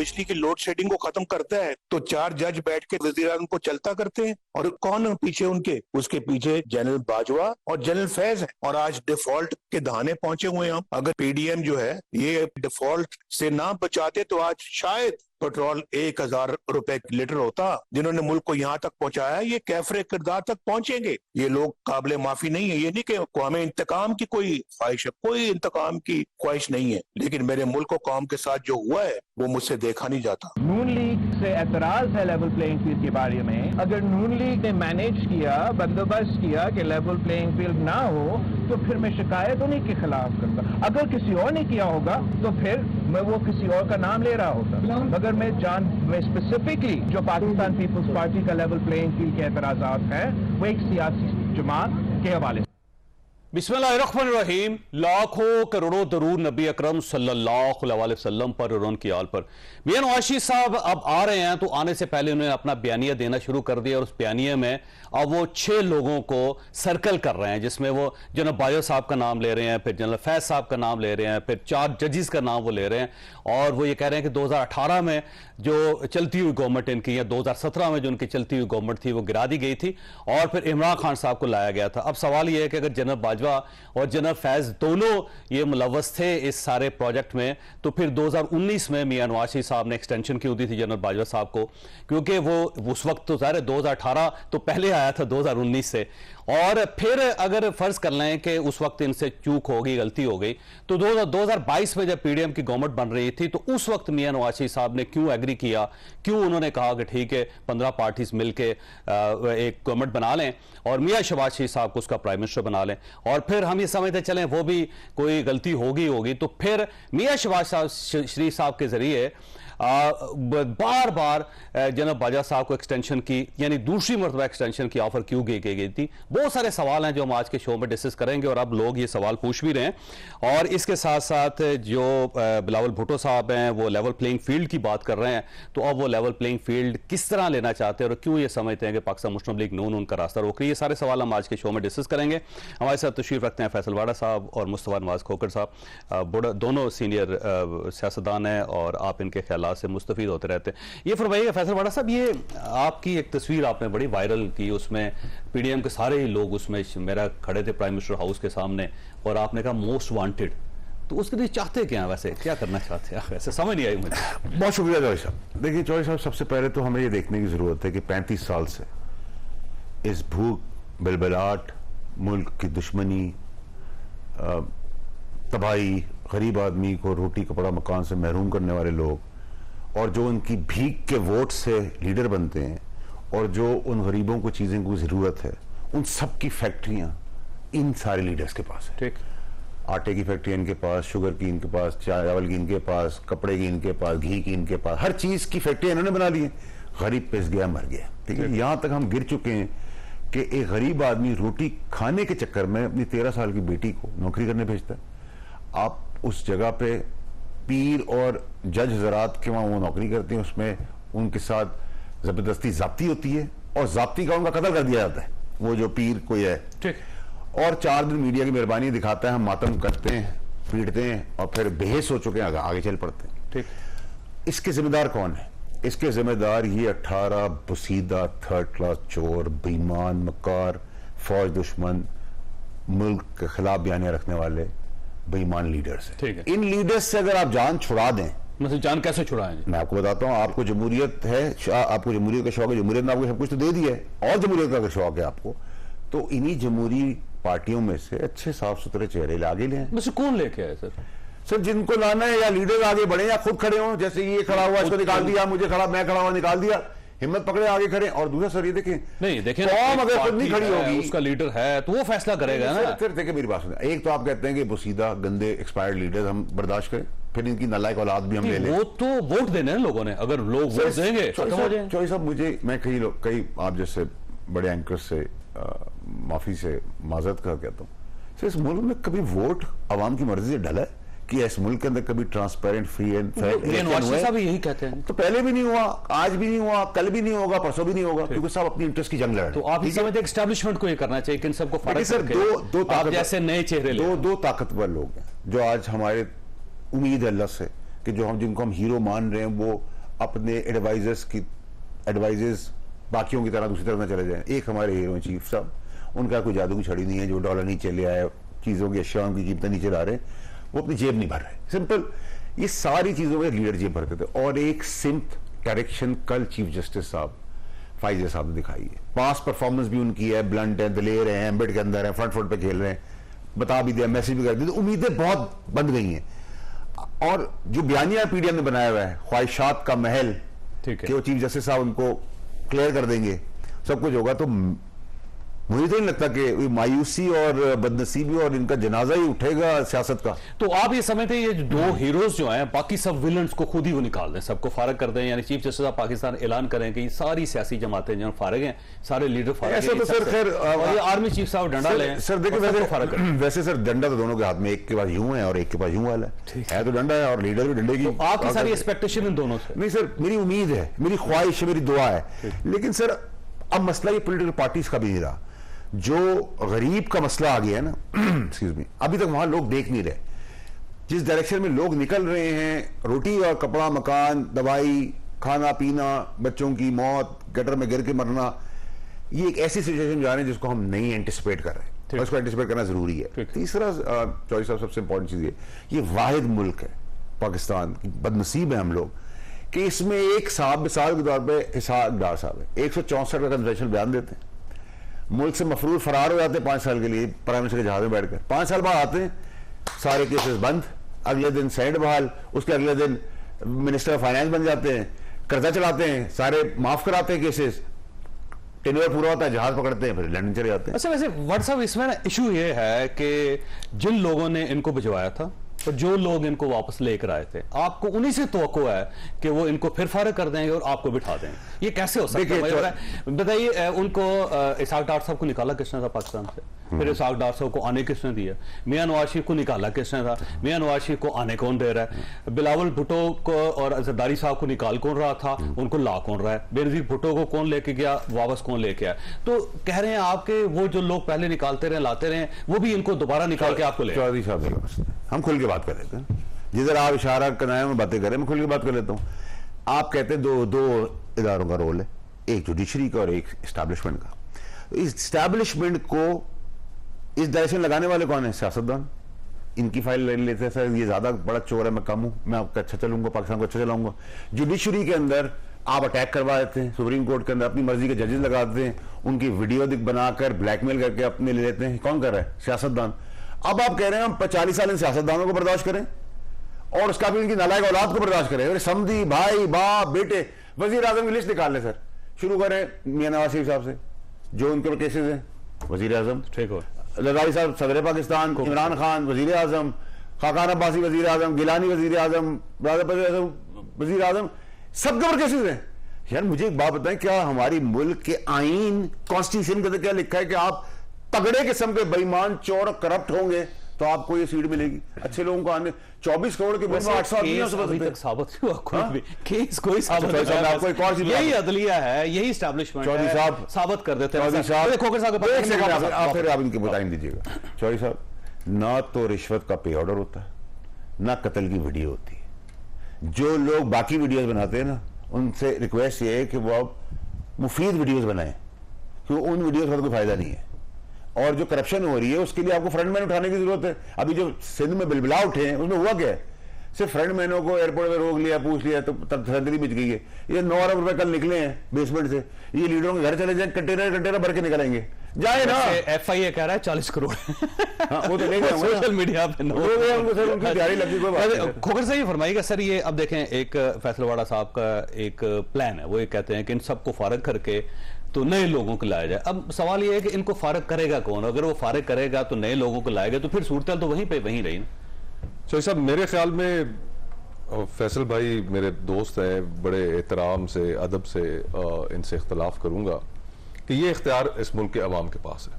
बिजली की load shedding को खत्म करता है तो 4 जज बैठ के वज़ीर-ए-आज़म को चलता करते हैं। और कौन पीछे उनके? उसके पीछे जनरल बाजवा और जनरल फैज है। और आज डिफॉल्ट के दहाने पहुंचे हुए हैं हम। अगर पीडीएम जो है ये डिफॉल्ट से ना बचाते तो आज शायद पेट्रोल 1000 रुपए लीटर होता। जिन्होंने मुल्क को यहाँ तक पहुंचाया ये कैफरे किरदार तक पहुंचेंगे। ये लोग काबिल माफी नहीं है। ये नहीं कि हमें इंतकाम की कोई ख्वाहिश है, कोई इंतकाम की ख्वाहिश नहीं है, लेकिन मेरे मुल्क और कौम के साथ जो हुआ है वो मुझसे देखा नहीं जाता। नून लीग से एतराज है लेवल प्लेइंग फील्ड के बारे में। अगर नून लीग ने मैनेज किया, बंदोबस्त किया कि लेवल प्लेइंग फील्ड ना हो तो फिर मैं शिकायत उन्हीं के खिलाफ करता। अगर किसी और ने किया होगा तो फिर मैं वो किसी और का नाम ले रहा होता। मगर मैं स्पेसिफिकली जो पाकिस्तान पीपल्स पार्टी का लेवल प्लेइंग फील्ड के एतराजात है वो एक सियासी जमात के हवाले से। बिस्मिल्लाहिर्रहमानिर्रहीम। लाखों करोड़ों दरूद नबी अकरम सल्लल्लाहु अलैहि वसल्लम पर और उनकी आल पर। मियां नवाज साहब अब आ रहे हैं तो आने से पहले उन्होंने अपना बयानिया देना शुरू कर दिया और उस बयानिया में अब वो 6 लोगों को सर्कल कर रहे हैं, जिसमें वो जनरल बाजवा साहब का नाम ले रहे हैं, फिर जनरल फैज साहब का नाम ले रहे हैं, फिर 4 जजेस का नाम वो ले रहे हैं। और वो ये कह रहे हैं कि 2018 में जो चलती हुई गवर्नमेंट इनकी या 2017 में जो उनकी चलती हुई गवर्नमेंट थी वो गिरा दी गई थी और फिर इमरान खान साहब को लाया गया था। अब सवाल यह है कि अगर जनरल बाजवा और जनरल फैज दोनों ये मुलव्वस थे इस सारे प्रोजेक्ट में तो फिर 2019 में मियां नवाज साहब ने एक्सटेंशन क्यों दी थी जनरल बाजवा साहब को? क्योंकि वो उस वक्त तो ज़ाहिर है 2018 तो पहले आया था 2019 से। और फिर अगर फर्ज कर लें कि उस वक्त इनसे चूक हो गई, गलती हो गई, तो 2022 में जब पीडीएम की गवर्नमेंट बन रही थी तो उस वक्त मियां नवाज साहब ने क्यों एग्री किया, क्यों उन्होंने कहा कि ठीक है 15 पार्टीज मिलके एक गवर्नमेंट बना लें और मियां शहबाज शरीफ साहब को उसका प्राइम मिनिस्टर बना लें। और फिर हम ये समझते चलें वो भी कोई गलती होगी तो फिर मियां शहबाज शरीफ साहब के जरिए बार बार जनरल बाजवा साहब को एक्सटेंशन की यानी दूसरी मरतबा एक्सटेंशन की ऑफर क्यों गई थी? बहुत सारे सवाल हैं जो हम आज के शो में डिस्कस करेंगे और अब लोग ये सवाल पूछ भी रहे हैं। और इसके साथ साथ जो बिलावल भुट्टो साहब हैं वो लेवल प्लेइंग फील्ड की बात कर रहे हैं, तो अब वो लेवल प्लेइंग फील्ड किस तरह लेना चाहते हैं और क्यों ये समझते हैं कि पाकिस्तान मुस्लिम लीग नून उनका रास्ता रोक रही है। ये सारे सवाल हम आज के शो में डिस्कस करेंगे। हमारे साथ तशरीफ रखते हैं फैसल वाडा साहब और मुस्तफा नवाज खोकर साहब, दोनों सीनियर सियासतदान हैं और आप इनके ख्यालात से मुस्तफीद होते रहते हैं। ये फरमाइएगा फैसल वाडा साहब, ये आपकी एक तस्वीर आपने बड़ी वायरल की, उसमें पीडीएम के सारे ही लोग उसमें मेरा खड़े थे प्राइम मिनिस्टर हाउस के सामने और आपने कहा मोस्ट वांटेड, तो उसके लिए चाहते क्या, वैसे क्या करना चाहते हैं? वैसे समझ नहीं आई मुझे। बहुत शुक्रिया जॉय साहब। देखिए जॉय साहब, सबसे पहले तो हमें ये देखने की जरूरत है कि 35 साल से इस भूख, बिलबिलाट, मुल्क की दुश्मनी, तबाही, गरीब आदमी को रोटी कपड़ा मकान से महरूम करने वाले लोग और जो उनकी भीख के वोट से लीडर बनते हैं और जो उन गरीबों को चीज़ों की ज़रूरत है, उन सब की फैक्ट्रियां इन सारे लीडर्स के पास है। ठीक, आटे की फैक्ट्री इनके पास, शुगर की इनके पास, चावल की इनके पास, कपड़े की इनके पास, घी की इनके पास, हर चीज़ की फैक्ट्री इन्होंने बना ली है। गरीब पिस गया, मर गया। ठीक है, यहां तक हम गिर चुके हैं कि एक गरीब आदमी रोटी खाने के चक्कर में अपनी 13 साल की बेटी को नौकरी करने भेजता है। आप उस जगह पे पीर और जज हजरात के वहां वो नौकरी करते हैं, उसमें उनके साथ जबरदस्ती जाब्ती होती है और जाब्ती का उनका कत्ल कर दिया जाता है, वो जो पीर कोई है। ठीक, और 4 दिन मीडिया की मेहरबानी दिखाता है, हम मातम करते हैं, पीटते हैं और फिर बेहस हो चुके हैं, आगे चल पड़ते हैं। ठीक, इसके जिम्मेदार कौन है? इसके जिम्मेदार ये 18 बुसीदा 3rd क्लास चोर, बेईमान, मकार, फौज दुश्मन, मुल्क के खिलाफ बयानियां रखने वाले बेईमान लीडर्स हैं। इन लीडर्स से अगर आप जान छुड़ा दें, मतलब जान कैसे छुड़ाएं? मैं आपको बताता हूं। आपको जमहूरियत है, आपको जमहूरियत का शौक है, जमहूरियत ने आपको सब कुछ तो दे दिया है और जमहूरियत का अगर शौक है आपको, तो इन्हीं जमहूरी पार्टियों में से अच्छे साफ सुथरे चेहरे आगे ले आए। कौन लेके आए सर? सर जिनको लाना है, या लीडर आगे बढ़े या खुद खड़े हो, जैसे ये खड़ा हुआ इसको निकाल दिया, मुझे खड़ा, मैं खड़ा हुआ निकाल दिया, हिम्मत पकड़े आगे खड़े। और दूसरा सर ये देखें, नहीं देखें कौम अगर खुद नहीं खड़ी होगी, उसका लीडर है तो वो फैसला करेगा ना। फिर देखिए मेरी बात सुनिए, एक तो आप कहते हैं कि बुसीदा गंदे एक्सपायर्ड लीडर हम बर्दाश्त करें, फिर इनकी नालायक औलाद भी हम ले लें। वो तो वोट देने हैं लोगों ने, अगर लोग वोट देंगे चौधरी साहब, मुझे मैं कई आप जैसे बड़े एंकर से माफी से माजरत कर कहता हूँ, इस मुल्क में कभी वोट आवाम की मर्जी से ढला है कि इस मुल्क के अंदर कभी ट्रांसपेरेंट, फ्री एंड फेयर? यही कहते हैं। तो पहले भी नहीं हुआ, आज भी नहीं हुआ, कल भी नहीं होगा, परसों भी नहीं होगा, क्योंकि सब अपनी इंटरेस्ट की जंग लड़ रहे हैं। तो आप समझते हैं एस्टैब्लिशमेंट को ये करना चाहिए कि इन सबको फर्क सर दो जैसे नए चेहरे दो ताकतवर लोग हैं जो आज हमारे उम्मीद है अल्लाह से कि जो हम जिनको हम हीरो मान रहे हैं वो अपने एडवाइजर्स बाकियों की तरह दूसरी तरफ न चले जाएं। एक हमारे हीरो हैं चीफ साहब, उनका कोई जादू की छड़ी नहीं है, जो डॉलर नीचे ले आए, चीज़ों की अशियाओं की कीमतें नीचे ला रहे हैं, वो अपनी जेब नहीं भर रहे, सिंपल। ये सारी चीज़ों में लीडर जेब भरते थे। और एक सिम्प डायरेक्शन कल चीफ जस्टिस साहब फाइजर साहब ने दिखाई है। पास परफॉर्मेंस भी उनकी है, ब्लंट है, दलेर है, एम्बेड के अंदर है, फ्रंट फुट पे खेल रहे हैं, बता भी दिया, मैसेज भी कर दिया, तो उम्मीदें बहुत बंद गई हैं। और जो बयानिया पीडीएम ने बनाया हुआ है ख्वाहिशात का महल, ठीक है कि वो चीफ जस्टिस साहब उनको क्लियर कर देंगे, सब कुछ होगा, तो मुझे तो नहीं लगता कि मायूसी और बदनसीबी और इनका जनाजा ही उठेगा सियासत का। तो आप ये समझते हैं ये दो हीरोज जो हैं बाकी सब विलन्स को खुद ही वो निकाल दें, सबको फारग कर दें, यानी चीफ जस्टिस ऑफ पाकिस्तान ऐलान करें कि सारी सियासी जमातें जो फारग हैं, सारे लीडर फारग हैं, ऐसा तो सर खैर और ये आर्मी चीफ साहब डंडा लें सर देखिए, वैसे सर डंडा तो दोनों के हाथ में, एक के पास यूं है और एक के पास यूं वाला है, तो डंडा है और लीडर भी डंडे की। तो आपकी सारी एक्सपेक्टेशन इन दोनों से? नहीं सर, मेरी उम्मीद है, मेरी ख्वाहिश है, मेरी दुआ है, लेकिन सर अब मसला ये पॉलिटिकल पार्टीज का भी नहीं रहा। जो गरीब का मसला आ गया है ना, एक्सक्यूज मी, अभी तक वहां लोग देख नहीं रहे। जिस डायरेक्शन में लोग निकल रहे हैं, रोटी और कपड़ा, मकान, दवाई, खाना पीना, बच्चों की मौत, गटर में गिर के मरना, ये एक ऐसी सिचुएशन में जा रहे हैं जिसको हम नहीं एंटिसिपेट कर रहे हैं, और इसको एंटिसिपेट करना जरूरी है। तीसरा चौधरी साहब सबसे इंपॉर्टेंट चीज ये वाहिद मुल्क है पाकिस्तान, बदनसीब है हम लोग कि इसमें एक साहब मिसाल के तौर पर इसहाक डार साहब है, 164 का कन्वेंशनल बयान देते हैं, मुल्क से मफरूर फरार हो जाते हैं 5 साल के लिए प्राइम मिनिस्टर के जहाज में बैठकर, 5 साल बाद आते हैं, सारे केसेस बंद, अगले दिन सेनेट बहाल, उसके अगले दिन मिनिस्टर ऑफ फाइनेंस बन जाते हैं, कर्जा चलाते हैं, सारे माफ कराते हैं केसेस, टेन्योर पूरा होता है, जहाज पकड़ते हैं, फिर लंदन चले जाते हैं। अच्छा, वैसे व्हाट्सएप इसमें ना इशू ये है कि जिन लोगों ने इनको भिजवाया था, तो जो लोग इनको वापस लेकर आए थे, आपको उन्हीं से तवक्को है कि वो इनको फिर फारिग कर देंगे और आपको बिठा देंगे, ये कैसे हो सकता है? बताइए, उनको इसहाक डार साहब को निकाला किसने था पाकिस्तान से? फिर इसहाक डार साहब को आने किसने दिया? मियां नवाज शरीफ को निकाला किसने था? मियां नवाज शरीफ को आने कौन दे रहा है? बिलावल भुट्टो को और जरदारी साहब को निकाल कौन रहा था? उनको ला कौन रहा है? बेनजीर भुट्टो को कौन लेके गया, वापस कौन लेके आया? तो कह रहे हैं आपके वो जो लोग पहले निकालते रहे, लाते रहे, वो भी इनको दोबारा निकाल के आपको ले। चौधरी साहब, हम खुल के बात कर लेते हैं, जिधर आप इशारा कराए में बातें करें, मैं खुल के बात कर लेता हूं। आप कहते हैं दो इदारों का रोल है, एक जुडिशरी का और एक एस्टैब्लिशमेंट का। तो इस एस्टैब्लिशमेंट को इस डायरेक्शन लगाने वाले कौन है? सियासतदान। इनकी फाइल ले लेते हैं, सर ये ज्यादा बड़ा चोर है, मैं कम हूं, मैं आपका अच्छा चलूंगा, पाकिस्तान को अच्छा चलाऊंगा। जुडिशरी के अंदर आप अटैक करवा देते हैं, सुप्रीम कोर्ट के अंदर अपनी मर्जी के जजेस लगा देते हैं, उनकी वीडियो बनाकर ब्लैकमेल करके अपने ले लेते हैं। कौन कर रहा है? सियासतदान। अब आप कह रहे हैं हम 40 साल इन सियासतदानों को बर्दाश्त करें और उसका भी इनकी नालायक औलाद को बर्दाश्त करें। समधी, भाई, बाप, बेटे, वजीर आजम की लिस्ट निकाल लें सर। शुरू करें मियां नवाज शरीफ साहब से, जो उनके केसेस हैं, वजीर आजम, ठीक हो, जरदारी साहब सदर पाकिस्तान, इमरान खान वजीर आजम, खाकान अब्बासी वजीर आजम, गिलानी वजीर आजम, वजीर आजम, सबके ऊपर केसेस हैं। यार मुझे एक बात बताएं, क्या हमारी मुल्क के आईन कॉन्स्टिट्यूशन के अंदर क्या लिखा है कि आप तगड़े किस्म के बेईमान, चोर, करप्ट होंगे तो आपको ये सीट मिलेगी? अच्छे लोगों को आने 24 करोड़ के मुल्क में 800 आदमी अभी तक साबित हुआ कोई भी केस, कोई साबित नहीं। आपको एक और चीज, यही अदलिया है, यही एस्टैब्लिशमेंट चौधरी साहब साबित कर देते हैं। चौधरी साहब, खोखर साहब, फिर आप इनके बताएं दीजिएगा। चौधरी साहब, ना तो रिश्वत का पे ऑर्डर होता है, ना कत्ल की वीडियो होती है। जो लोग बाकी वीडियोस बनाते हैं ना, उनसे रिक्वेस्ट ये है कि वो आप मुफीद वीडियोस बनाएं, क्योंकि उन वीडियोस का कोई फायदा नहीं है। और जो करप्शन हो रही है उसके लिए आपको फ्रंटमैन उठाने की जरूरत है। अभी जो सिंध में बिलबिला उठे हैं उसमें हुआ क्या है? सिर्फ फ्रंटमैनों को एयरपोर्ट में रोक लिया, पूछ लिया, तो तब सर्दी बिछ गई है। ये 9 अरब रुपए कल निकले हैं बेसमेंट से, ये लीडरों के घर चले जाए, कंटेनर भर के निकलेंगे, जाए ना। FIA कह रहा है 40 करोड़। हाँ, वो तो नहीं सोशल मीडिया पे उनकी तैयारी लगी। खोखर साहब ये फरमाइएगा सर, ये अब देखें एक फैसलवाड़ा साहब का एक प्लान है, वो ये कहते हैं कि इन सबको फारिग करके तो नए लोगों को लाया जाए। अब सवाल ये है कि इनको फारिग करेगा कौन? अगर वो फारिग करेगा तो नए लोगों को लाएगा, तो फिर सूरत तो वहीं पे वहीं रही ना। चौधरी साहब, मेरे ख्याल में फैसल भाई मेरे दोस्त हैं, बड़े एहतराम से, अदब से इनसे इख्तलाफ करूंगा कि ये इख्तियार इस मुल्क के अवाम के पास है।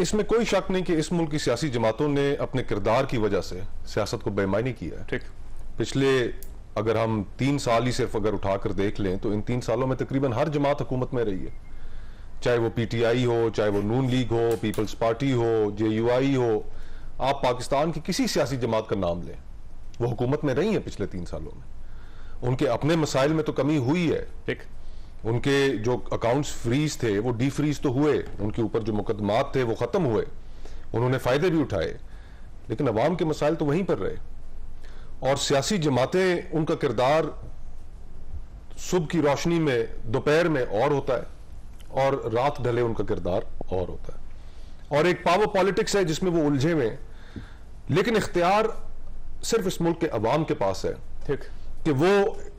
इसमें कोई शक नहीं कि इस मुल्क की सियासी जमातों ने अपने किरदार की वजह से सियासत को बेईमानी किया है। ठीक, पिछले अगर हम 3 साल ही सिर्फ अगर उठाकर देख लें तो इन 3 सालों में तकरीबन हर जमात हुकूमत में रही है, चाहे वो PTI हो, चाहे वो नून लीग हो, पीपल्स पार्टी हो, JUI हो। आप पाकिस्तान की किसी सियासी जमात का नाम लें, वो हुकूमत में रही है पिछले 3 सालों में, उनके अपने मसाइल में तो कमी हुई है। ठीक, उनके जो अकाउंट्स फ्रीज थे वो डीफ्रीज तो हुए, उनके ऊपर जो मुकदमात थे वो खत्म हुए, उन्होंने फायदे भी उठाए, लेकिन अवाम के मसाइल तो वहीं पर रहे। और सियासी जमातें, उनका किरदार सुबह की रोशनी में, दोपहर में और होता है, और रात ढले उनका किरदार और होता है। और एक पावर पॉलिटिक्स है जिसमें वो उलझे हुए हैं, लेकिन इख्तियार सिर्फ इस मुल्क के अवाम के पास है ठीक, कि वो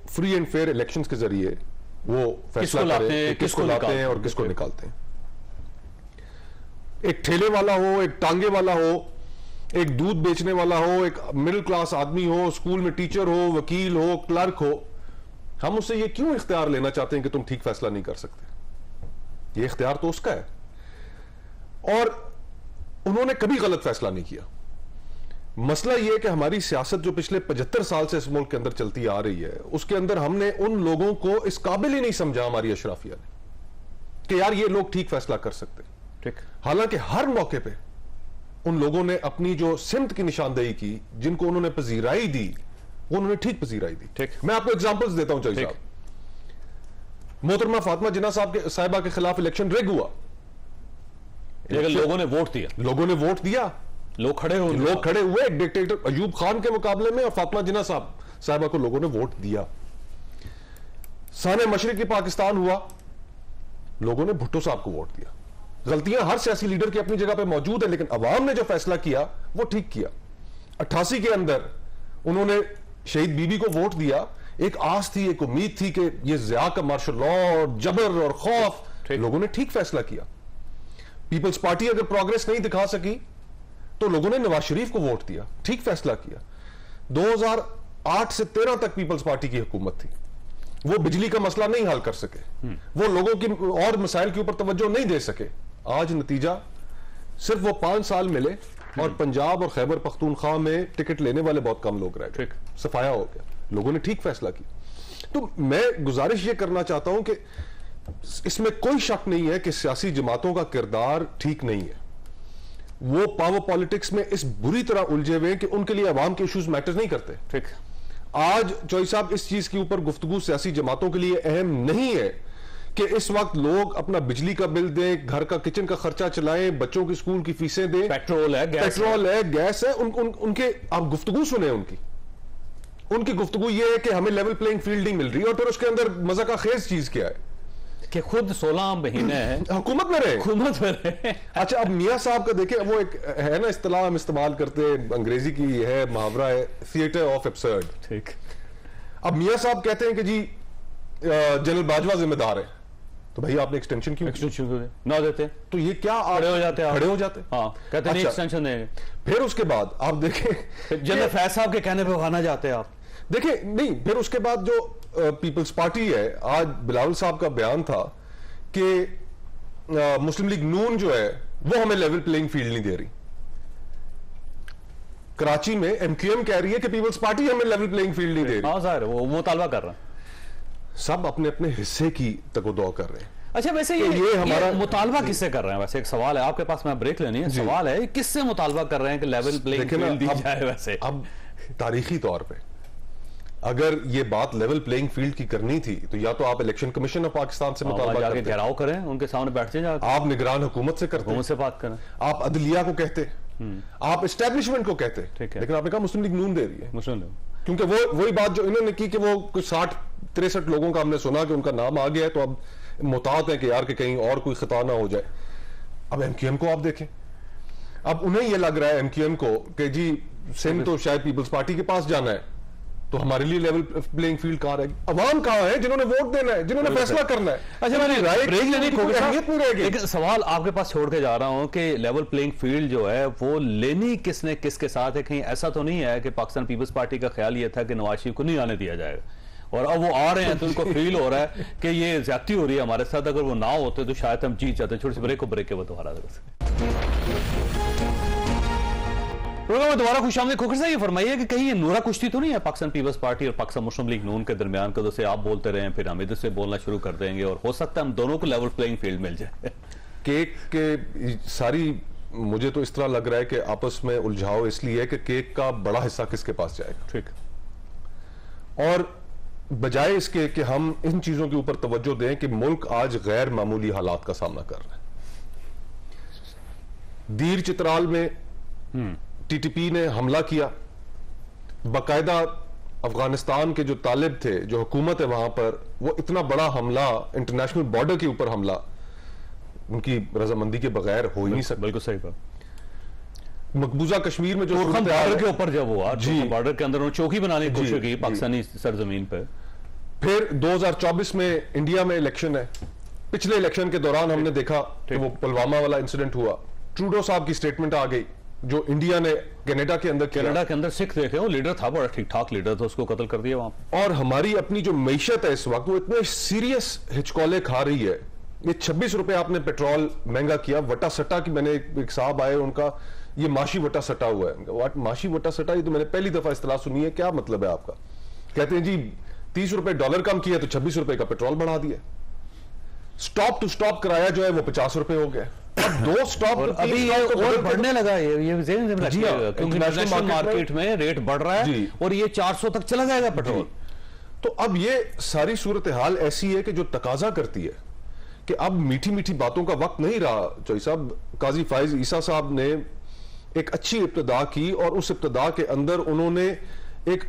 फ्री एंड फेयर इलेक्शंस के जरिए वो फैसला करें कि किसको लाते हैं और किसको निकालते हैं। एक ठेले वाला हो, एक टांगे वाला हो, एक दूध बेचने वाला हो, एक मिडिल क्लास आदमी हो, स्कूल में टीचर हो, वकील हो, क्लर्क हो, हम उससे ये क्यों इख्तियार लेना चाहते हैं कि तुम ठीक फैसला नहीं कर सकते? ये इख्तियार तो उसका है, और उन्होंने कभी गलत फैसला नहीं किया। मसला यह है कि हमारी सियासत जो पिछले 75 साल से इस मुल्क के अंदर चलती आ रही है, उसके अंदर हमने उन लोगों को इस काबिल ही नहीं समझा, हमारी अशराफिया ने, कि यार ये लोग ठीक फैसला कर सकते। ठीक, हालांकि हर मौके पे उन लोगों ने अपनी जो सिमत की निशानदेही की, जिनको उन्होंने पजीराई दी, वो उन्होंने ठीक पजीराई दी। ठीक, मैं आपको एग्जांपल्स देता हूं चौधरी ठीक। साहब। मोहतरमा फातिमा जिन्ना साहिबा के खिलाफ इलेक्शन रिग हुआ, लेकिन लोगों ने वोट दिया, लोगों ने वोट दिया, लोग खड़े हुए, लोग खड़े हुए एक डिक्टेटर अयूब खान के मुकाबले में, और फातिमा जिन्ना साहिबा को लोगों ने वोट दिया। साने मशरिकी पाकिस्तान हुआ, लोगों ने भुट्टो साहब को वोट दिया। गलतियां हर सियासी लीडर की अपनी जगह पे मौजूद है, लेकिन अवाम ने जो फैसला किया वो ठीक किया। 88 के अंदर उन्होंने शहीद बीबी को वोट दिया, एक आस थी, एक उम्मीद थी कि ये ज़िया का मार्शल लॉ और जबर और खौफ, लोगों ने ठीक फैसला किया। पीपल्स पार्टी अगर प्रोग्रेस नहीं दिखा सकी तो लोगों ने नवाज शरीफ को वोट दिया, ठीक फैसला किया। 2008 से 13 तक पीपल्स पार्टी की हुकूमत थी, वो बिजली का मसला नहीं हल कर सके, वो लोगों की और मसाइल के ऊपर तवज्जो नहीं दे सके। आज नतीजा सिर्फ वो 5 साल मिले और पंजाब और खैबर पख्तूनख्वा में टिकट लेने वाले बहुत कम लोग रह गए, सफाया हो गया, लोगों ने ठीक फैसला किया। तो मैं गुजारिश ये करना चाहता हूं कि इसमें कोई शक नहीं है कि सियासी जमातों का किरदार ठीक नहीं है। वो पावर पॉलिटिक्स में इस बुरी तरह उलझे हुए कि उनके लिए अवाम के इश्यूज मैटर नहीं करते। ठीक, आज चौधरी साहब इस चीज के ऊपर गुफ्तगू सियासी जमातों के लिए अहम नहीं है कि इस वक्त लोग अपना बिजली का बिल दें, घर का किचन का खर्चा चलाएं, बच्चों की स्कूल की फीसें दें, पेट्रोल है, गैस है, उनके आप गुफ्तगू सुने, उनकी गुफ्तगू ये है कि हमें लेवल प्लेइंग फील्ड नहीं मिल रही, और फिर उसके अंदर मजा का खेज चीज क्या है कि खुद 16 महीने है हुकूमत में रहे। अच्छा, अब मियां साहब का देखें, वो एक है ना इस्तेलाह हम इस्तेमाल करते हैं, अंग्रेजी की है, मुहावरा है, थिएटर ऑफ एब्सर्ड। ठीक, अब मियां साहब कहते हैं कि जी जनरल बाजवा जिम्मेदार है, तो भाई आपने एक्सटेंशन क्यों ना देते? तो ये क्या खड़े हो जाते हैं, खड़े हो जाते, हाँ, कहते नहीं एक्सटेंशन देंगे। फिर उसके बाद आप देखें जनरल फैज साहब के कहने पे खाना जाते हैं आप, देखें नहीं, फिर उसके बाद जो पीपल्स पार्टी है, आज बिलावल साहब का बयान था कि मुस्लिम लीग नून जो है वो हमें लेवल प्लेइंग फील्ड नहीं दे रही। कराची में एमक्यूएम कह रही है कि पीपल्स पार्टी हमें लेवल प्लेइंग फील्ड नहीं दे रही। हाँ सर, वो मुतालबा कर रहा है, सब अपने अपने हिस्से की तकदो कर रहे हैं। अच्छा, वैसे ये हमारा मुतालबा किससे कर रहे हैं? वैसे एक सवाल है आपके पास, मैं ब्रेक लेनी है, सवाल है किससे मुतालबा कर रहे हैं कि लेवल प्लेइंग फील्ड दी जाए? वैसे अब तारीखी तौर पे अगर ये बात लेवल प्लेइंग फील्ड की करनी थी तो या तो आप इलेक्शन कमीशन ऑफ पाकिस्तान से मुतालबा जाके घेराव करें, उनके सामने बैठ जाए, आप निगरान हुकूमत से करते, हुकूमत से बात करें, आप अदलिया को कहते, आप एस्टेब्लिशमेंट को कहते, लेकिन आपने कहा मुस्लिम लीग नून दे रही है, मुस्लिम, क्योंकि वही बात जो इन्होंने की कि वो कुछ 60-63 लोगों का हमने सुना कि उनका नाम आ गया है, तो अब मुताद है कि यार कि कहीं और कोई खता ना हो जाए। अब एमक्यूएम को आप देखें, अब उन्हें यह लग रहा है एमक्यूएम को कि जी सिंध तो शायद पीपल्स पार्टी के पास जाना है, तो हमारे लिए लेवल प्लेइंग फील्ड कहां रहेगी? अवाम कहां है जिन्होंने वोट देना है, जिन्होंने फैसला करना है? अच्छा, मैंने ब्रेक लेने की अहमियत नहीं रहेगी। एक सवाल आपके पास छोड़ के जा रहा हूं कि लेवल प्लेइंग फील्ड जो है वो लेनी किसने किसके साथ है? कहीं ऐसा तो नहीं है कि पाकिस्तान पीपल्स पार्टी का ख्याल ये था कि नवाज शरीफ को नहीं आने दिया जाएगा और अब वो आ रहे हैं तो उनको फील हो रहा है कि ये ज्यादती हो रही है हमारे साथ, अगर वो ना होते तो शायद हम जीत जाते। छोटी सी ब्रेक को ब्रेक के बाद दोबारा प्रोग्राम में दोबारा खुशामदीद। खोखर साहब ये फरमाइए कि कहीं ये नूरा कुश्ती तो नहीं है पाकिस्तान पीपल्स पार्टी और पाकिस्तान मुस्लिम लीग नून के दरमियान, कदों से आप बोलते रहे फिर हम इधर से बोलना शुरू कर देंगे और हो सकता है हम दोनों को लेवल प्लेइंग फील्ड मिल जाए? केक के सारी मुझे तो इस तरह लग रहा है कि आपस में उलझाव इसलिए है कि केक का बड़ा हिस्सा किसके पास जाएगा। ठीक। और बजाय इसके कि हम इन चीजों के ऊपर तवज्जो दें कि मुल्क आज गैर मामूली हालात का सामना कर रहा है। दीर चित्राल में टीटीपी ने हमला किया, बाकायदा अफगानिस्तान के जो तालिब थे, जो हुकूमत है वहां पर, वो इतना बड़ा हमला, इंटरनेशनल बॉर्डर के ऊपर हमला उनकी रजामंदी के बगैर हो ही नहीं सकता। बिल्कुल सही बात। मकबूजा कश्मीर में जो बॉर्डर के ऊपर जब हुआ, जी, बॉर्डर के अंदर उन्होंने चौकी बनाने की कोशिश की पाकिस्तानी सरजमीन पे। फिर 2024 में इंडिया में इलेक्शन है। पिछले इलेक्शन के दौरान हमने देखा कि वो पुलवामा वाला इंसिडेंट हुआ, ट्रूडो साहब की स्टेटमेंट आ गई जो इंडिया ने कनाडा के अंदर कनाडा के अंदर सिख देखे, वो लीडर था, बड़ा ठीक ठाक लीडर था, उसको कत्ल कर दिया वहां पे। और हमारी अपनी जो मईशत है इस वक्त वो इतने सीरियस हिचकोले खा रही है। ये 26 रुपए आपने पेट्रोल महंगा किया, वटा सट्टा की, मैंने एक साहब आए उनका ये माशी वटा सटा हुआ है। माशी वटा सटा, ये तो मैंने पहली दफा इस्तेलाह सुनी है, क्या मतलब है आपका? कहते हैं जी 30 रुपए डॉलर कम किया तो 26 रुपए का पेट्रोल बढ़ा दिया। स्टॉप टू स्टॉप किराया जो है वो 50 रुपए हो गया। अब 2 स्टॉप अभी ये और बढ़ने लगा, ये क्योंकि इंटरनेशनल मार्केट में रेट बढ़ रहा है और ये 400 तक चला जाएगा पेट्रोल। तो अब ये सारी सूरत हाल ऐसी है कि जो तकाजा करती है कि अब मीठी मीठी बातों का वक्त नहीं रहा। चौई साहब, काजी फाइज ईसा साहब ने एक अच्छी इब्तिदा की और उस इब्तिदा के अंदर उन्होंने एक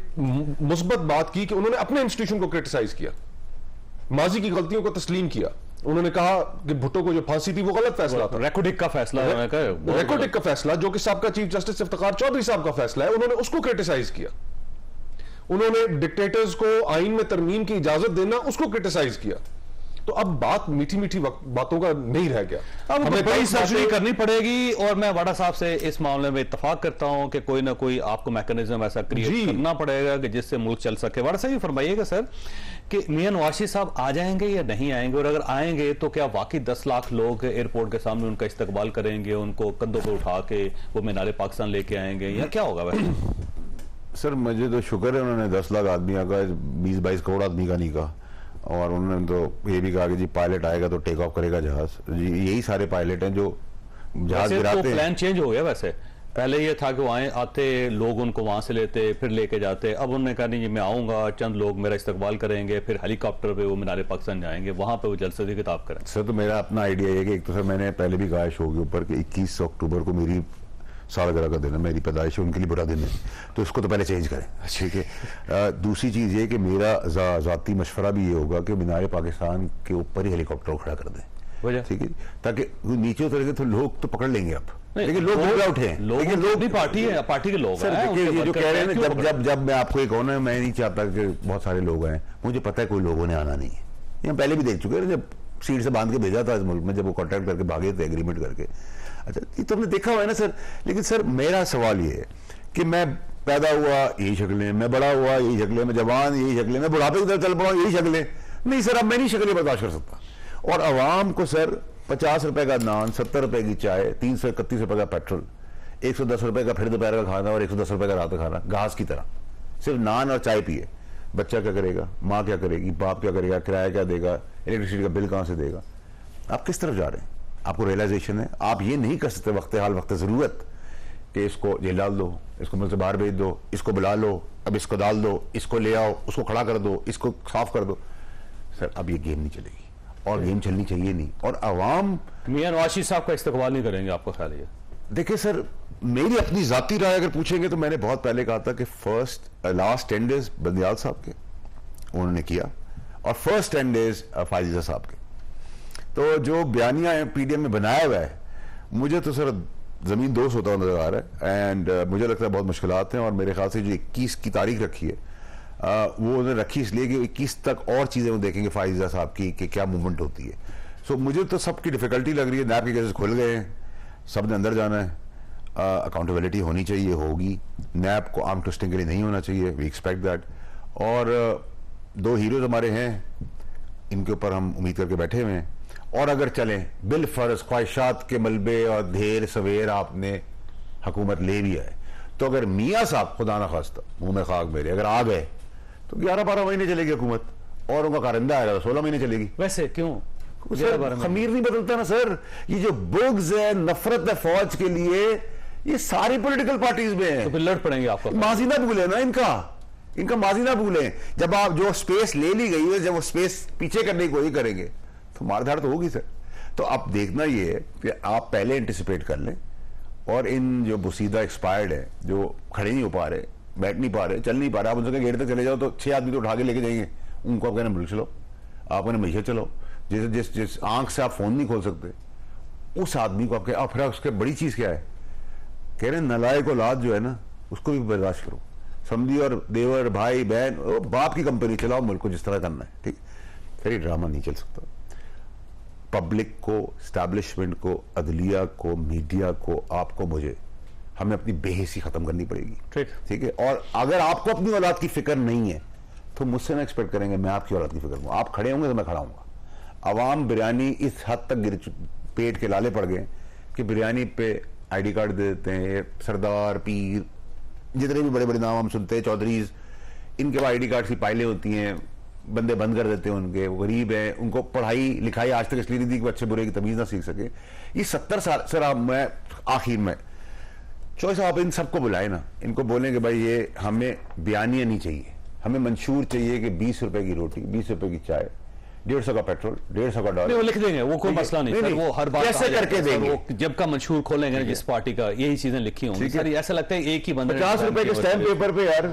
मुस्बत बात की कि उन्होंने अपने इंस्टीट्यूशन को क्रिटिसाइज किया, माजी की गलतियों को तस्लीम किया। उन्होंने कहा कि भुट्टो को जो फांसी थी वो गलत फैसला था, रेकोडिक का फैसला, रेकोडिक का फैसला, जो कि साहब चीफ जस्टिस इफ्तिखार चौधरी साहब का फैसला है, उन्होंने उसको क्रिटिसाइज किया। उन्होंने डिक्टेटर्स को आइन में तरमीम की इजाजत देना, उसको क्रिटिसाइज किया। तो अब बात मीठी मीठी बातों का नहीं रह गया, अब हमें बड़ी सर्जरी करनी पड़ेगी। और मैं वाडा साहब से इस मामले में इत्तेफाक करता हूं कि कोई ना कोई आपको मैकेनिज्म ऐसा क्रिएट करना पड़ेगा कि जिससे मुल्क चल सके। वाडा साहब ये फरमाइएगा सर कि मियां नवाशी साहब आ जाएंगे या नहीं आएंगे, और अगर आएंगे तो क्या वाकई 10 लाख लोग एयरपोर्ट के सामने उनका इस्तकबाल करेंगे, उनको कंधों पर उठा के वो मीनारे पाकिस्तान लेके आएंगे, या क्या होगा? वैसे सर मुझे तो शुक्र है उन्होंने 10 लाख आदमी का 20-22 करोड़ आदमी का नहीं कहा, और उन्होंने तो ये भी कहा कि जी पायलट आएगा तो टेक ऑफ करेगा जहाज। जी यही सारे पायलट हैं जो जहाज गिराते हैं। प्लान चेंज हो गया वैसे, पहले ये था कि वो आते लोग उनको वहां से लेते फिर लेके जाते, अब उन्होंने कहा नहीं मैं आऊंगा, चंद लोग मेरा इस्तकबाल करेंगे, फिर हेलीकॉप्टर पे वो मीनारे पाकिस्तान जाएंगे, वहां पे वो जलसे की किताब करें। सर तो मेरा अपना आइडिया है कि एक तो सर मैंने पहले भी कहा शो के ऊपर कि 21 अक्टूबर को मेरी सालगिरह का दिन है, मेरी पैदाइश है, उनके लिए बड़ा दिन है, तो इसको तो पहले चेंज करें। ठीक है। दूसरी चीज़ ये कि मेरा ज़ाती मशवरा भी ये होगा कि मीनार पाकिस्तान के ऊपर ही हेलीकॉप्टर खड़ा कर दें, ठीक है, ताकि नीचे उतरेंगे तो लोग तो पकड़ लेंगे। अब लेकिन लोग उठे हैं, लेकिन लोग भी पार्टी के लोग हैं। ये जो कह रहे हैं जब मैं आपको एक होना, मैं नहीं चाहता कि बहुत सारे लोग आए, मुझे पता है कोई लोगों ने आना नहीं है, ये हम पहले भी देख चुके हैं जब सीट से बांध के भेजा था इस मुल्क में, जब वो कॉन्ट्रैक्ट करके भागे थे एग्रीमेंट करके। अच्छा ये तो हमने देखा हुआ है ना सर। लेकिन सर मेरा सवाल ये है कि मैं पैदा हुआ यही शक्लें, मैं बड़ा हुआ यही शक्लें, मैं जवान यही शक्लें, मैं बुढ़ापे की तरफ चल पड़ा यही शक्लें। नहीं सर अब मैं नहीं शक्लें बर्दाश्त कर सकता। और आवाम को सर 50 रुपए का नान, 70 रुपए की चाय, 331 रुपए का पेट्रोल, 110 रुपए का फिर दोपहर का खाना और 110 रुपए का रात का खाना घास की तरह, सिर्फ नान और चाय पिए। बच्चा क्या करेगा, माँ क्या करेगी, बाप क्या करेगा, किराया क्या देगा, इलेक्ट्रिसिटी का बिल कहां से देगा? आप किस तरफ जा रहे हैं? आपको रियलाइजेशन है? आप ये नहीं कर सकते वक्त हाल वक्त जरूरत कि इसको जेल डाल दो, इसको मुझसे बाहर भेज दो, इसको बुला लो, अब इसको डाल दो, इसको ले आओ, उसको खड़ा कर दो, इसको साफ कर दो। सर अब ये गेम नहीं चलेगी और गेम चलनी चाहिए नहीं। और अवाम मियां नवाशी साहब का इस्तकबाल नहीं करेंगे, आपका ख्याल है? देखिए सर मेरी अपनी जाती राय अगर पूछेंगे तो मैंने बहुत पहले कहा था कि लास्ट 10 डेज बंदियाल साहब के उन्होंने किया और फर्स्ट 10 डेज फायजीजा साहब के। तो जो बयानिया पीडीएम में बनाया हुआ है, मुझे तो सर जमीन दोस्त होता हुआ नजर आ रहा है। एंड मुझे लगता है बहुत मुश्किलात हैं। और मेरे ख्याल से जो 21 की तारीख रखी है वो उन्होंने रखी इसलिए कि 21 तक और चीजें वो देखेंगे फायजीजा साहब की कि क्या मूवमेंट होती है। सो मुझे तो सबकी डिफिकल्टी लग रही है। नैब के केसेस खुल गए हैं, सब ने अंदर जाना है, अकाउंटेबिलिटी होनी चाहिए, होगी। नैब को आर्म ट्विस्टिंग के लिए नहीं होना चाहिए, वी एक्सपेक्ट दैट। और 2 हीरोज हमारे हैं, इनके ऊपर हम उम्मीद करके बैठे हुए हैं। और अगर चलें बिल फर्ज ख्वाहिशात के मलबे और ढेर सवेर आपने हुकूमत ले लिया है, तो अगर मियाँ साहब खुदा ना खास्ता मुंह में खाक मेरे अगर आ गए तो 11-12 महीने चलेगी हुकूमत, और उनका कारिंदा आएगा तो 16 महीने चलेगी। वैसे क्यों? सर खमीर नहीं बदलता ना सर। ये जो बुग्ज है, नफरत है फौज के लिए, ये सारी पॉलिटिकल पार्टीज में है। तो फिर लड़ पड़ेंगे आपको। माजी ना भूले ना इनका माजी ना भूले। जब आप जो स्पेस ले ली गई है, जब वो स्पेस पीछे करने की कोशिश करेंगे तो मारधाड़ तो होगी सर। तो अब देखना ये है कि आप पहले एंटिसिपेट कर लें, और इन जो बुसीदा एक्सपायर्ड है, जो खड़े नहीं हो पा रहे, बैठ नहीं पा रहे, चल नहीं पा रहे, आप उनसे गेट तक चले जाओ तो 6 आदमी तो उठा के लेके जाएंगे, उनको आप कहना मुल्क चलो, आप कहना मीशा चलो। जिस आंख से आप फोन नहीं खोल सकते, उस आदमी को आप कह, फिर उसके बड़ी चीज क्या है, कह रहे नालायक औलाद जो है ना, उसको भी बर्दाश्त करो। समझी और देवर भाई बहन, बाप की कंपनी चलाओ, मुल्क को जिस तरह करना है, ठीक। फिर ये ड्रामा नहीं चल सकता। पब्लिक को, स्टैब्लिशमेंट को, अदलिया को, मीडिया को, आपको, मुझे, हमें अपनी बेहिसी खत्म करनी पड़ेगी, ठीक है। और अगर आपको अपनी औलाद की फिक्र नहीं है तो मुझसे ना एक्सपेक्ट करेंगे मैं आपकी औलाद की फिक्र करूँ। आप खड़े होंगे तो मैं खड़ा हूंगा। अवाम बिरयानी इस हद तक पेट के लाले पड़ गए कि बिरयानी पे आईडी कार्ड दे देते हैं। सरदार, पीर, जितने भी बड़े बड़े नाम हम सुनते हैं, चौधरीज, इनके पास आईडी कार्ड की पाइलें होती हैं, बंदे बंद कर देते हैं उनके, वो गरीब हैं, उनको पढ़ाई लिखाई आज तक इसलिए नहीं दी कि अच्छे बुरे की तमीज ना सीख सके। ये 70 साल सर, आप, मैं आखिर में चॉइस, आप इन सबको बुलाए ना, इनको बोलें कि भाई ये हमें बयानिया नहीं चाहिए, हमें मंशूर चाहिए कि 20 रुपए की रोटी, 20 रुपए की चाय, 150 का पेट्रोल, 150 का डॉलर। वो लिख देंगे, वो कोई मसला नहीं सर, वो हर बात कैसे करके देंगे। वो जब का मंशूर खोलेंगे जिस पार्टी का, यही चीजें लिखी होंगी सर। ऐसा लगता है एक ही बंदे 50 रुपए के स्टैम्प पेपर पे यार,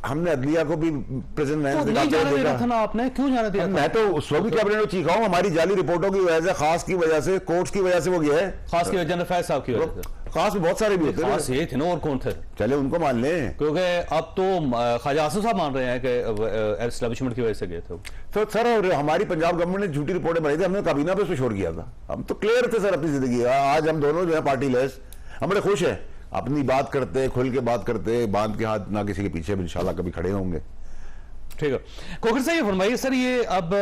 हमने अदलिया को भी प्रेजेंट नहीं जाने दे रहा था ना आपने, क्यों जाने दिया? मैं तो उस वक्त भी कैबिनेट में चीखा हूं, हमारी जाली रिपोर्टों की वजह से, खास की वजह से, कोर्ट्स की वजह से वो गया है। खास की वजह फैज साहब की वजह से, खास में बहुत सारे भी होते खास ये थे ना, और कौन थे? चले उनको मान लें, क्योंकि अब तो ख्वाजा आसिफ साहब मान रहे हैं कि एस्टैब्लिशमेंट की वजह से गए थे। तो सर हमारी पंजाब गवर्नमेंट ने झूठी रिपोर्टें बनाई थी, हमने काबीना पे उसको छोड़ किया था। हम तो क्लियर थे सर अपनी जिंदगी। आज हम दोनों जो है पार्टी लेस, हम बड़े खुश हैं, अपनी बात करते, खुल के बात करते, बांध के हाथ ना किसी के पीछे, इंशाल्लाह कभी खड़े होंगे। ठीक है, कोकर साहब ये फरमाइए सर, ये अब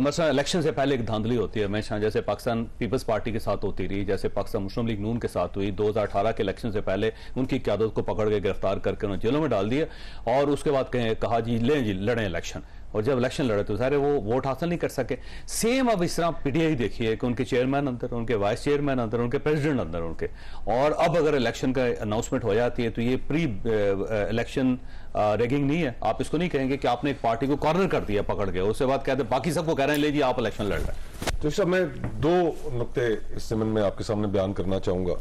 मसला इलेक्शन से पहले एक धांधली होती है हमेशा, जैसे पाकिस्तान पीपल्स पार्टी के साथ होती रही, जैसे पाकिस्तान मुस्लिम लीग नून के साथ हुई। 2018 के इलेक्शन से पहले उनकी क़यादत को पकड़ के गिरफ्तार करके उन्हें जेलों में डाल दिया, और उसके बाद कहा जी लें जी लड़ें इलेक्शन, और जब इलेक्शन लड़े तो सारे वो वोट हासिल नहीं कर सके। सेम अब इस तरह पीटीआई देखिए कि उनके चेयरमैन अंदर, उनके वाइस चेयरमैन अंदर, उनके प्रेसिडेंट अंदर उनके, और अब अगर इलेक्शन का अनाउंसमेंट हो जाती है तो ये प्री इलेक्शन रेगिंग नहीं है? आप इसको नहीं कहेंगे कि आपने एक पार्टी को कॉर्नर कर दिया पकड़ के, उसके बाद कहते बाकी सबको कह रहे हैं ले जी आप इलेक्शन लड़ रहे हैं? तो सब मैं 2 नुक्ते इस ज़मीन में आपके सामने बयान करना चाहूंगा।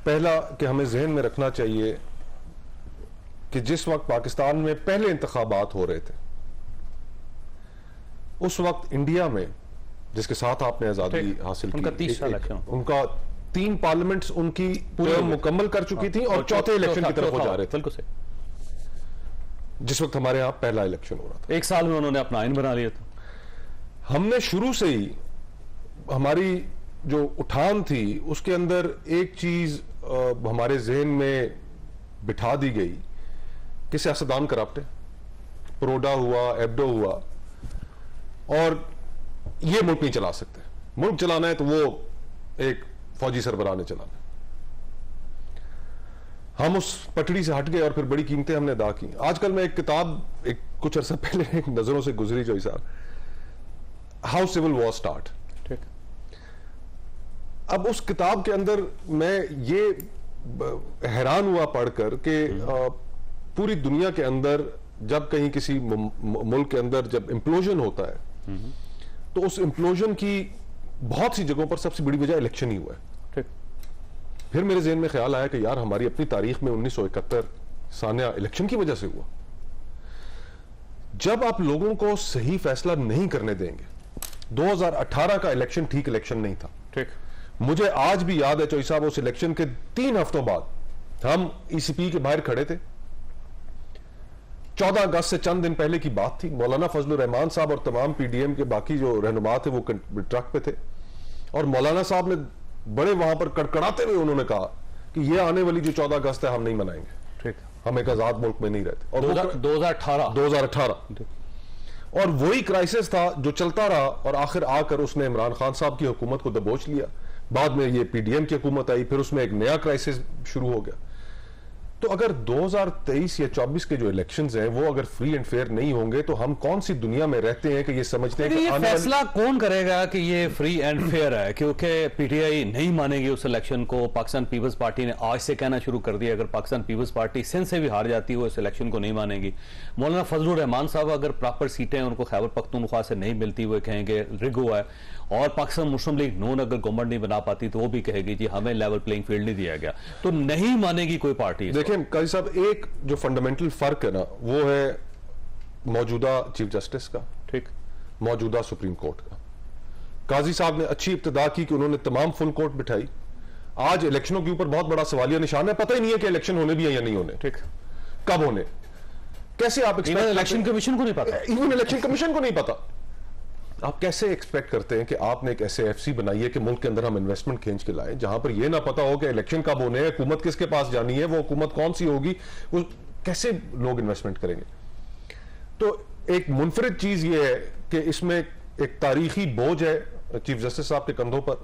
पहला कि हमें जहन में रखना चाहिए कि जिस वक्त पाकिस्तान में पहले इंतखाबात हो रहे थे, उस वक्त इंडिया में, जिसके साथ आपने आजादी हासिल की, उनका 3 पार्लियामेंट्स उनकी टर्म मुकम्मल कर चुकी थी और चौथे इलेक्शन की तरफ हो जा रहे थे, जिस वक्त हमारे यहां पहला इलेक्शन हो रहा था। 1 साल में उन्होंने अपना आइन बना लिया था। हमने शुरू से ही, हमारी जो उठान थी उसके अंदर एक चीज हमारे जहन में बिठा दी गई कि सियासतदान करप्ट है, प्रोडा हुआ, एब्डो हुआ, और ये मुल्क नहीं चला सकते। मुल्क चलाना है तो वो एक फौजी सरबराह ने चलाना है। हम उस पटड़ी से हट गए और फिर बड़ी कीमतें हमने अदा की। आजकल मैं एक किताब कुछ अर्सा पहले एक नजरों से गुजरी जो साहब, हाउ सिविल वॉर स्टार्ट। ठीक, अब उस किताब के अंदर मैं ये हैरान हुआ पढ़कर कि पूरी दुनिया के अंदर जब कहीं किसी मुल्क के अंदर जब इम्प्लोजन होता है तो उस इम्प्लोजन की बहुत सी जगहों पर सबसे बड़ी वजह इलेक्शन ही हुआ है। ठीक, फिर मेरे ज़हन में ख्याल आया कि यार हमारी अपनी तारीख में 1971 सानिया इलेक्शन की वजह से हुआ। जब आप लोगों को सही फैसला नहीं करने देंगे, 2018 का इलेक्शन ठीक इलेक्शन नहीं था। ठीक, मुझे आज भी याद है चौई साहब, उस इलेक्शन के 3 हफ्तों बाद हम ईसीपी के बाहर खड़े थे। 14 अगस्त से चंद दिन पहले की बात थी। मौलाना फजलुर रहमान साहब और तमाम पीडीएम के बाकी जो रहनुमा थे वो ट्रक पे थे, और मौलाना साहब ने बड़े वहां पर कड़कड़ाते हुए उन्होंने कहा कि ये आने वाली जो 14 अगस्त है हम नहीं मनाएंगे। ठीक, हम एक आजाद मुल्क में नहीं रहते। और 2018 और वही क्राइसिस था जो चलता रहा, और आखिर आकर उसने इमरान खान साहब की हुकूमत को दबोच लिया। बाद में ये पीडीएम की हुकूमत आई, फिर उसमें एक नया क्राइसिस शुरू हो गया। तो अगर 2023 या 24 के जो इलेक्शंस हैं वो अगर फ्री एंड फेयर नहीं होंगे तो हम कौन सी दुनिया में रहते हैं कि ये समझते हैं कि ये आने वाली- फैसला कौन करेगा कि ये फ्री एंड फेयर है? क्योंकि पीटीआई नहीं मानेगी उस इलेक्शन को। पाकिस्तान पीपल्स पार्टी ने आज से कहना शुरू कर दिया अगर पाकिस्तान पीपल्स पार्टी सिंध से भी हार जाती है वो इस इलेक्शन को नहीं मानेगी। मौलाना फजलुर रहमान साहब अगर प्रॉपर सीटें उनको खैबर पख्तूनख्वा से नहीं मिलती वो कहेंगे रिग हुआ है, और पाकिस्तान मुस्लिम लीग नून अगर गवर्नमेंट नहीं बना पाती तो वो भी कहेगी जी हमें लेवल प्लेइंग फील्ड नहीं दिया गया। तो नहीं मानेगी कोई पार्टी। देखिए काजी साहब, एक जो फंडामेंटल फर्क है ना वो है मौजूदा चीफ जस्टिस का, ठीक, मौजूदा सुप्रीम कोर्ट का। काजी साहब ने अच्छी इब्तिदा की कि उन्होंने तमाम फुल कोर्ट बिठाई। आज इलेक्शनों के ऊपर बहुत बड़ा सवालिया निशान है, पता ही नहीं है कि इलेक्शन होने भी है या नहीं होने, ठीक, कब होने, कैसे आप इलेक्शन कमीशन को नहीं पता, इवन इलेक्शन कमीशन को नहीं पता। आप कैसे एक्सपेक्ट करते हैं कि आपने एक ऐसे एफसी बनाई है कि मुल्क के अंदर हम इन्वेस्टमेंट खींच के लाएं जहां पर यह ना पता हो कि इलेक्शन कब होने हैं, हुकूमत किसके पास जानी है, वो हुकूमत कौन सी होगी, वो कैसे लोग इन्वेस्टमेंट करेंगे। तो एक मुनफरिद चीज ये है कि इसमें एक तारीखी बोझ है चीफ जस्टिस साहब के कंधों पर।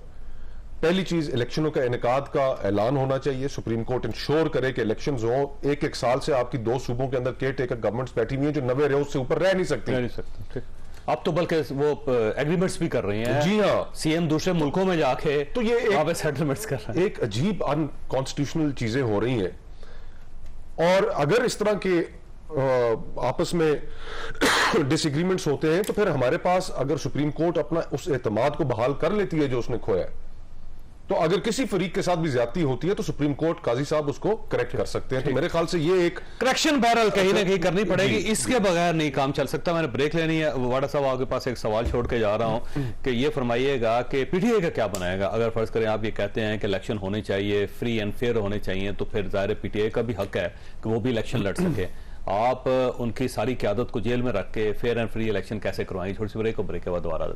पहली चीज, इलेक्शनों का इनेकाद का ऐलान होना चाहिए, सुप्रीम कोर्ट इंश्योर करे कि इलेक्शन हो। एक साल से आपकी 2 सूबों के अंदर केयर टेकर गवर्नमेंट्स बैठी हुई है जो 90 रोज से ऊपर रह नहीं सकती। ठीक। अब तो बल्कि वो एग्रीमेंट्स भी कर रही हैं। जी हाँ, सीएम दूसरे मुल्कों में जाके तो ये एक सेटलमेंट्स कर रहे हैं। एक अजीब अनकॉन्स्टिट्यूशनल चीजें हो रही हैं। और अगर इस तरह के आपस में डिसएग्रीमेंट्स होते हैं तो फिर हमारे पास अगर सुप्रीम कोर्ट अपना उस एतमाद को बहाल कर लेती है जो उसने खोया है, तो अगर किसी फरीक के साथ भी ज्यादती होती है तो सुप्रीम कोर्ट काजी साहब उसको करेक्ट कर सकते हैं। तो मेरे ख्याल से ये एक करेक्शन बहरहाल कहीं ना कहीं करनी पड़ेगी, इसके बगैर नहीं काम चल सकता। मैंने ब्रेक लेनी है। वाड़ा साहब आपके पास एक सवाल छोड़ के जा रहा हूं कि ये फरमाइएगा कि पीटीआई का क्या बनाएगा अगर फर्ज करें आप ये कहते हैं कि इलेक्शन होने चाहिए, फ्री एंड फेयर होने चाहिए, तो फिर जाहिर पीटीआई का भी हक है कि वो भी इलेक्शन लड़ सके। आप उनकी सारी क्यादत को जेल में रख के फेयर एंड फ्री इलेक्शन कैसे करवाएंगे? थोड़ी सी ब्रेक को, ब्रेक के बाद दोबारा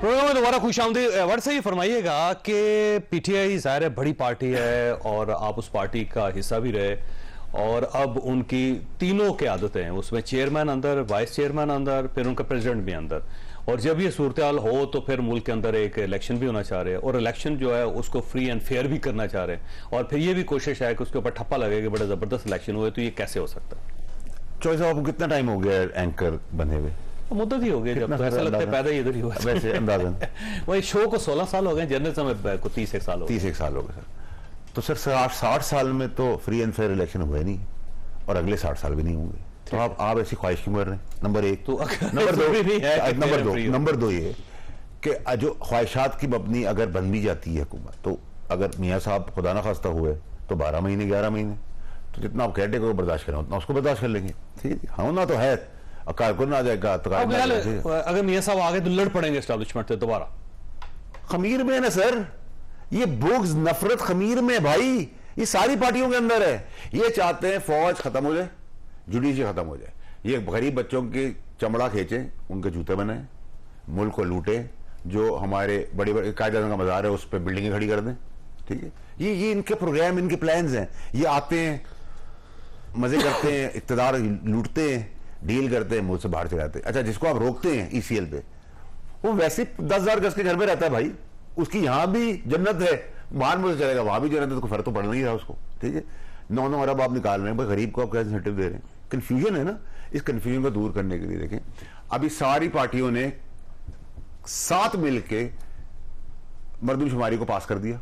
प्रोग्राम में दोबारा खुश आमदीद। वर्ड से ये फरमाइएगा कि पीटीआई जाहिर है बड़ी पार्टी है और आप उस पार्टी का हिस्सा भी रहे, और अब उनकी तीनों की आदतें हैं, उसमें चेयरमैन अंदर, वाइस चेयरमैन अंदर, फिर उनका प्रेसिडेंट भी अंदर। और जब ये सूरत हाल हो तो फिर मुल्क के अंदर एक इलेक्शन भी होना चाह रहे हैं, और इलेक्शन जो है उसको फ्री एंड फेयर भी करना चाह रहे हैं, और फिर ये भी कोशिश है कि उसके ऊपर ठप्पा लगे कि बड़ा जबरदस्त इलेक्शन हुए। तो ये कैसे हो सकता है? चॉइस आपको कितना टाइम हो गया एंकर बने हुए? मुद्दत ही हो गई, जब तो ऐसा लगता है पैदा ही इधर ही हुआ। वैसे अंदाजन वही शो को 16 साल हो गए, जर्नलिज्म में को 31 साल हो गए। 31 साल हो गए सर। तो सर 60 साल में तो फ्री एंड फेयर इलेक्शन हुए नहीं, और अगले 60 साल भी नहीं होंगे। तो आप ऐसी ख्वाहिश क्यों कर रहे हैं? नंबर 1। तो नंबर 2 ये कि जो ख्वाहिशात की मबनी अगर बन भी जाती है हुकूमत, तो अगर मियाँ साहब खुदा ना खास्ता हुए तो 12 महीने 11 महीने, तो जितना आप कहते को बर्दाश्त करें उतना उसको बर्दाश्त कर लेंगे। ठीक है, होना तो है, कारकुन आ जाएगा तो अगर मियाँ साहब आगे तो लड़ पड़ेंगे एस्टेब्लिशमेंट से दोबारा। खमीर में है ना सर, ये बुग्ज नफरत खमीर में भाई, ये सारी पार्टियों के अंदर है। ये चाहते हैं फौज खत्म हो जाए, जुडिशरी खत्म हो जाए, ये गरीब बच्चों की चमड़ा खींचे, उनके जूते बनाए, मुल्क को लूटे, जो हमारे बड़े बड़े कायदा का मजार है उस पर बिल्डिंगें खड़ी कर दें। ठीक है, ये इनके प्रोग्राम, इनके प्लान्स हैं। ये आते हैं, मजे करते हैं, इक़्तिदार लूटते हैं, डील करते हैं, मुल्क से बाहर चले जाते हैं। अच्छा, जिसको आप रोकते हैं ईसीएल पे, वो वैसे 10,000 गज के घर में रहता है भाई, उसकी यहां भी जन्नत है, बाहर मुल्क चलेगा वहां भी जन्नत है, तो फर्क तो पड़ नहीं रहा उसको। ठीक है, 9 अरब आप निकाल रहे हैं भाई, गरीब को आप क्या इंसेंटिव दे रहे हैं? कंफ्यूजन है ना, इस कंफ्यूजन को दूर करने के लिए देखें अभी सारी पार्टियों ने साथ मिलके मर्दमशुमारी को पास कर दिया।